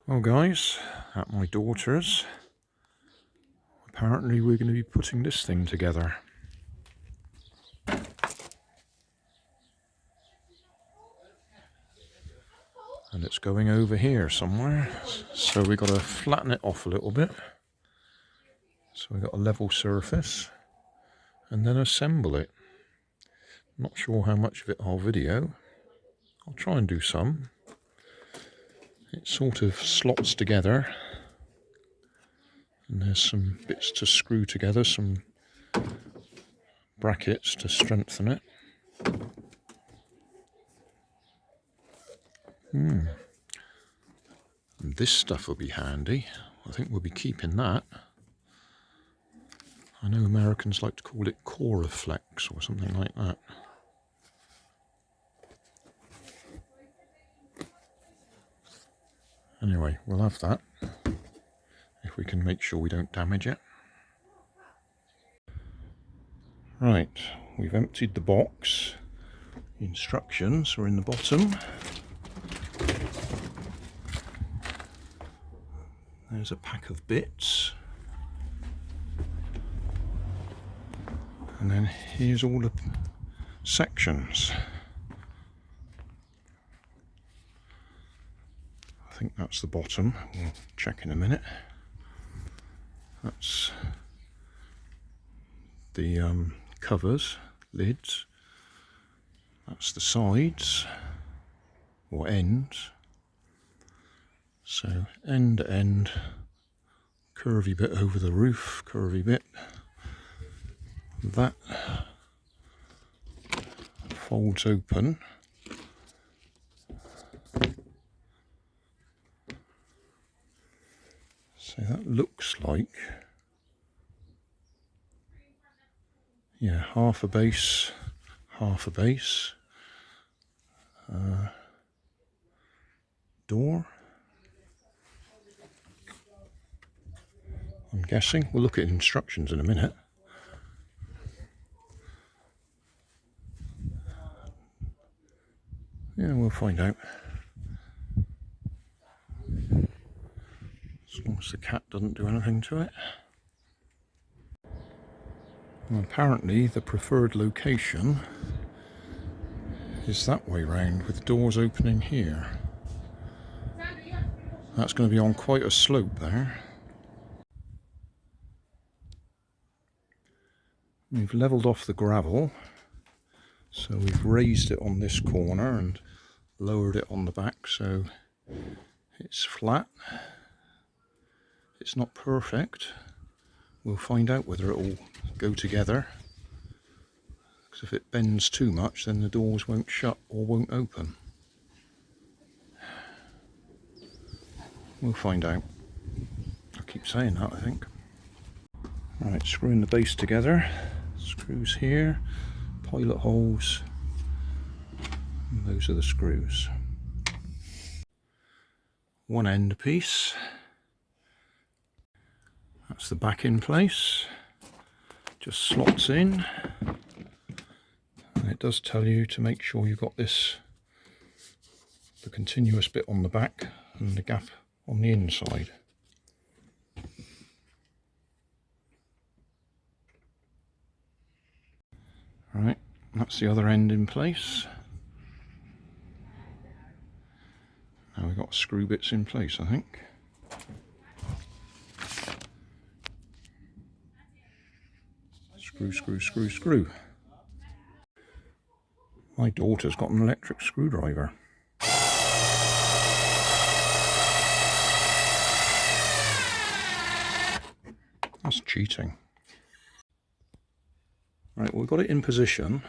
Well guys, at my daughter's, apparently we're going to be putting this thing together. And it's going over here somewhere, so we've got to flatten it off a little bit. So we've got a level surface, and then assemble it. Not sure how much of it I'll video. I'll try and do some. It sort of slots together, and there's some bits to screw together, some brackets to strengthen it. And this stuff will be handy. I think we'll be keeping that. I know Americans like to call it Coraflex or something like that. Anyway, we'll have that if we can make sure we don't damage it. Right, we've emptied the box. The instructions are in the bottom. There's a pack of bits. And then here's all the sections. I think that's the bottom. We'll check in a minute. That's the covers, lids. That's the sides, or ends. So end to end, curvy bit over the roof, curvy bit. That folds open. So that looks like, yeah, half a base, half a base. Door. I'm guessing. We'll look at instructions in a minute. Yeah, we'll find out. As long as the cat doesn't do anything to it. Well, apparently the preferred location is that way round, with doors opening here. That's going to be on quite a slope there. We've levelled off the gravel, so we've raised it on this corner and lowered it on the back so it's flat. It's not perfect. We'll find out whether it will go together, because if it bends too much then the doors won't shut or won't open. We'll find out. I keep saying that, I think. Right, screwing the base together. Screws here, pilot holes, and those are the screws. One end piece. That's the back in place. Just slots in. And it does tell you to make sure you've got this, the continuous bit on the back and the gap on the inside. Right, that's the other end in place. Now we've got screw bits in place, I think. Screw, screw, screw, screw. My daughter's got an electric screwdriver. That's cheating. Right, we've got it in position,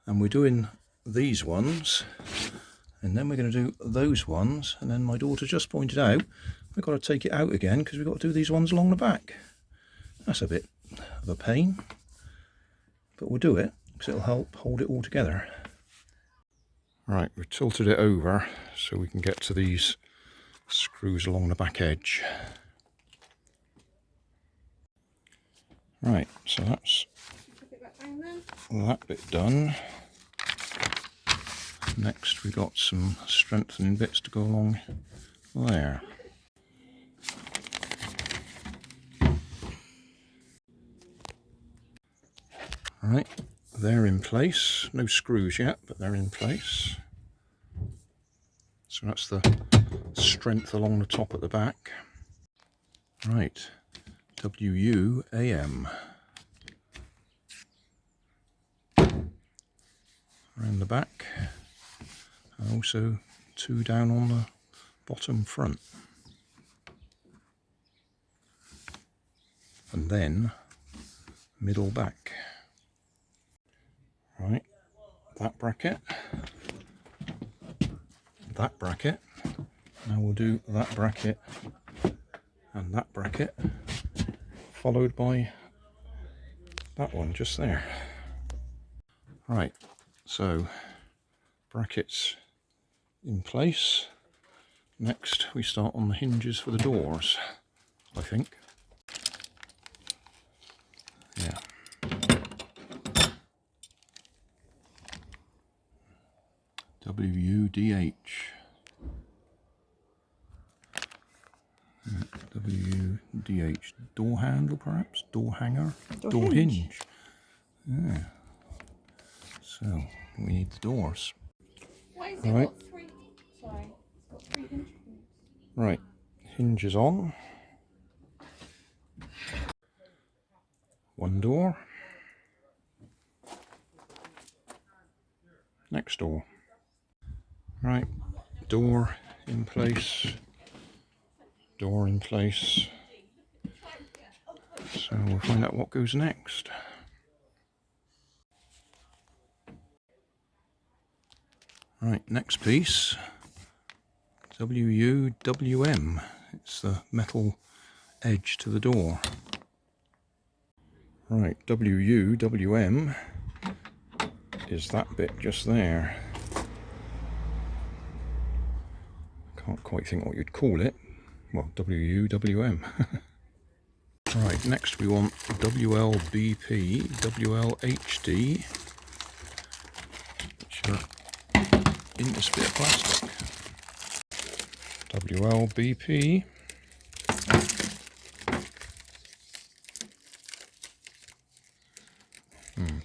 and we're doing these ones, and then we're going to do those ones, and then my daughter just pointed out we've got to take it out again because we've got to do these ones along the back. That's a bit of a pain, but we'll do it because it'll help hold it all together. Right, we've tilted it over so we can get to these screws along the back edge. Right, so that's that bit done. Next we got some strengthening bits to go along there. Right, they're in place. No screws yet, but they're in place. So that's the strength along the top at the back. Right, WUAM. Around the back, and also 2 down on the bottom front. And then middle back. Right, that bracket. That bracket. Now we'll do that bracket and that bracket, followed by that one just there. Right, so brackets in place. Next we start on the hinges for the doors, I think. Yeah. WDH. WDH. Door handle, perhaps? Door hanger? Door hinge. Yeah. So, we need the doors. Why is it got 3? Sorry, it's got 3 hinges. Right, hinges on. One door. Next door. Right, door in place. Door in place. So we'll find out what goes next. Right, next piece. WUWM. It's the metal edge to the door. Right, WUWM is that bit just there. Can't quite think what you'd call it. Well, WUWM. Right, next we want WLBP, WLHD, which are in this bit of plastic. WLBP.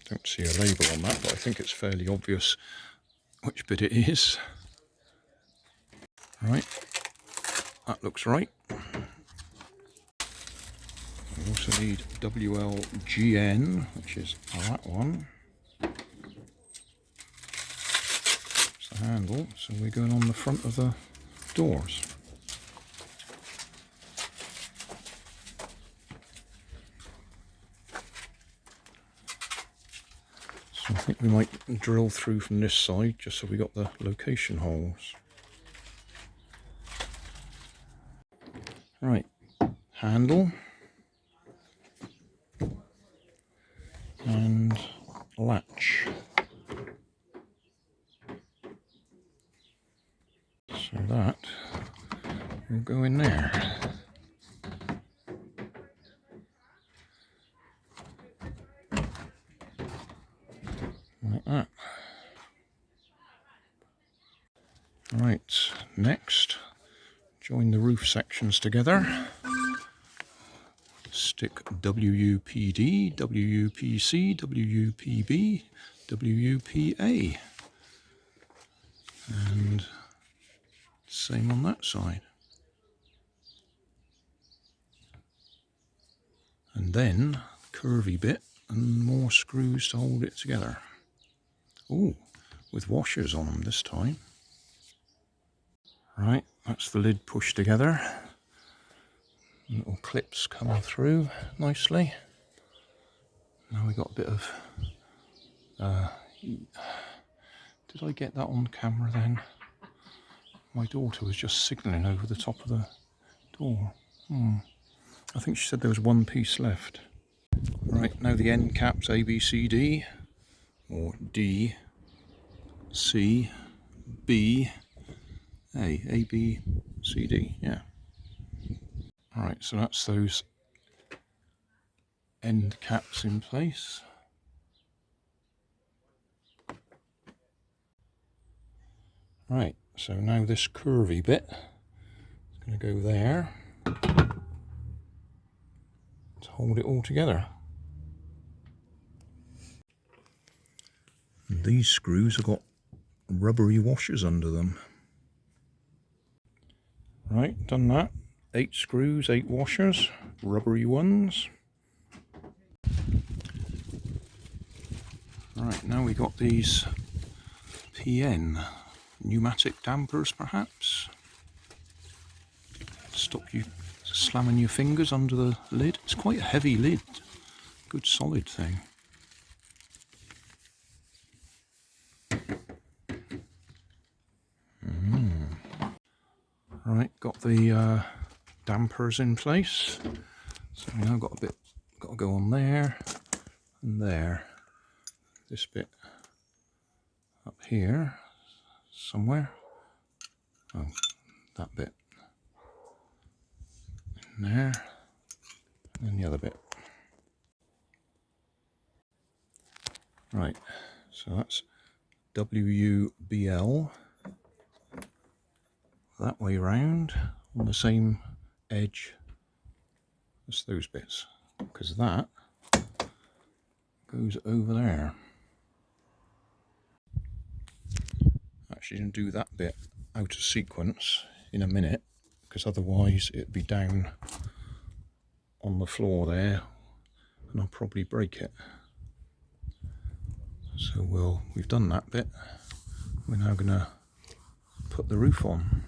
Don't see a label on that, but I think it's fairly obvious which bit it is. Right, that looks right. We also need WLGN, which is that one. It's the handle, so we're going on the front of the doors. So I think we might drill through from this side just so we got the location holes. Right, handle and latch. So that will go in there. Like that. Right, next, join the roof sections together. Stick WUPD, WUPC, WUPB, WUPA. And same on that side. And then curvy bit and more screws to hold it together. Oh, with washers on them this time. Right, that's the lid pushed together. Little clips coming through nicely. Now we got a bit of... did I get that on camera then? My daughter was just signalling over the top of the door. I think she said there was one piece left. Right, now the end caps A, B, C, D, or D, C, B, A, B, C, D, yeah. Alright, so that's those end caps in place. Right, so now this curvy bit is going to go there to hold it all together. And these screws have got rubbery washers under them. Right, done that. 8 screws, 8 washers, rubbery ones. Right, now we got these PN pneumatic dampers, perhaps. Stop you slamming your fingers under the lid. It's quite a heavy lid. Good solid thing. Right, got the dampers in place. So we now got to go on there and there. This bit up here somewhere. Oh, that bit in there, and then the other bit. Right, so that's WUBL that way round on the same edge as those bits, because that goes over there. Actually going to do that bit out of sequence in a minute, because otherwise it'd be down on the floor there and I'll probably break it. So we've done that bit. We're now going to put the roof on.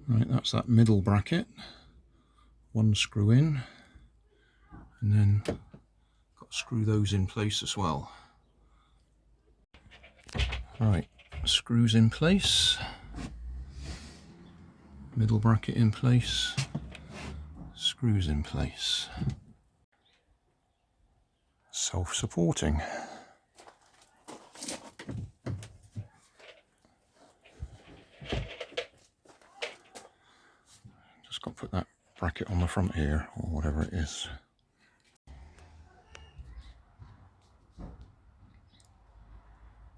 Right, that's that middle bracket. One screw in, and then got to screw those in place as well. Right, screws in place, middle bracket in place, screws in place. Self-supporting. Just got to put that bracket on the front here, or whatever it is.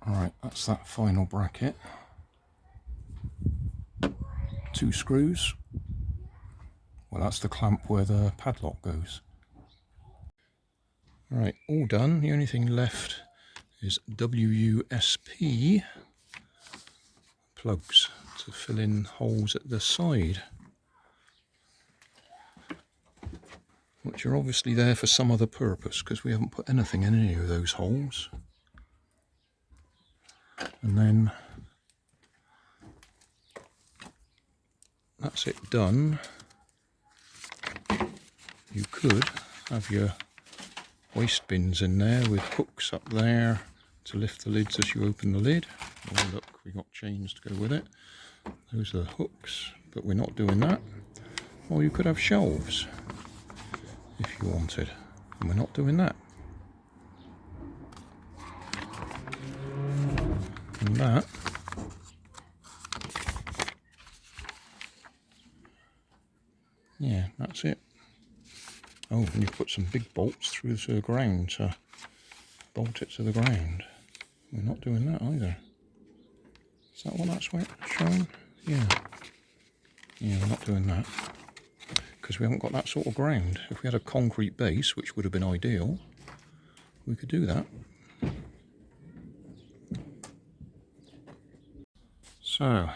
Alright, that's that final bracket. 2 screws. Well, that's the clamp where the padlock goes. Alright, all done. The only thing left is WUSP plugs to fill in holes at the side, which are obviously there for some other purpose, because we haven't put anything in any of those holes. And then that's it done. You could have your waste bins in there with hooks up there to lift the lids as you open the lid. Oh look, we got chains to go with it. Those are the hooks, but we're not doing that. Or you could have shelves if you wanted, and we're not doing that. And that yeah, that's it. Oh, and you've put some big bolts through to the ground to bolt it to the ground. We're not doing that either. Is that what that's showing? Yeah. Yeah, we're not doing that, because we haven't got that sort of ground. If we had a concrete base, which would have been ideal, we could do that. So,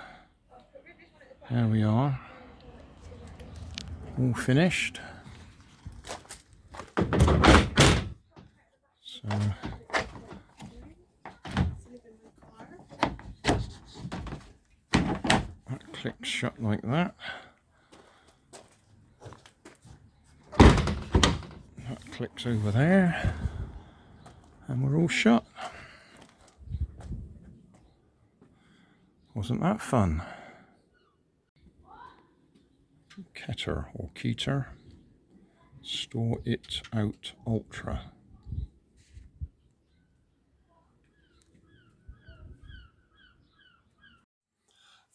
there we are, all finished. So, that clicks shut like that. That clicks over there, and we're all shut. Wasn't that fun? Keter or Keter, Store It Out Ultra.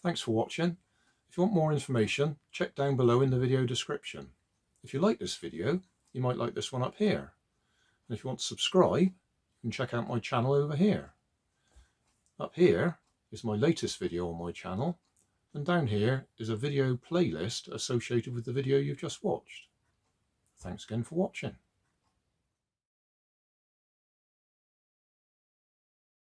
Thanks for watching. If you want more information, check down below in the video description. If you like this video, you might like this one up here. And if you want to subscribe, you can check out my channel over here. Up here is my latest video on my channel, and down here is a video playlist associated with the video you've just watched. Thanks again for watching.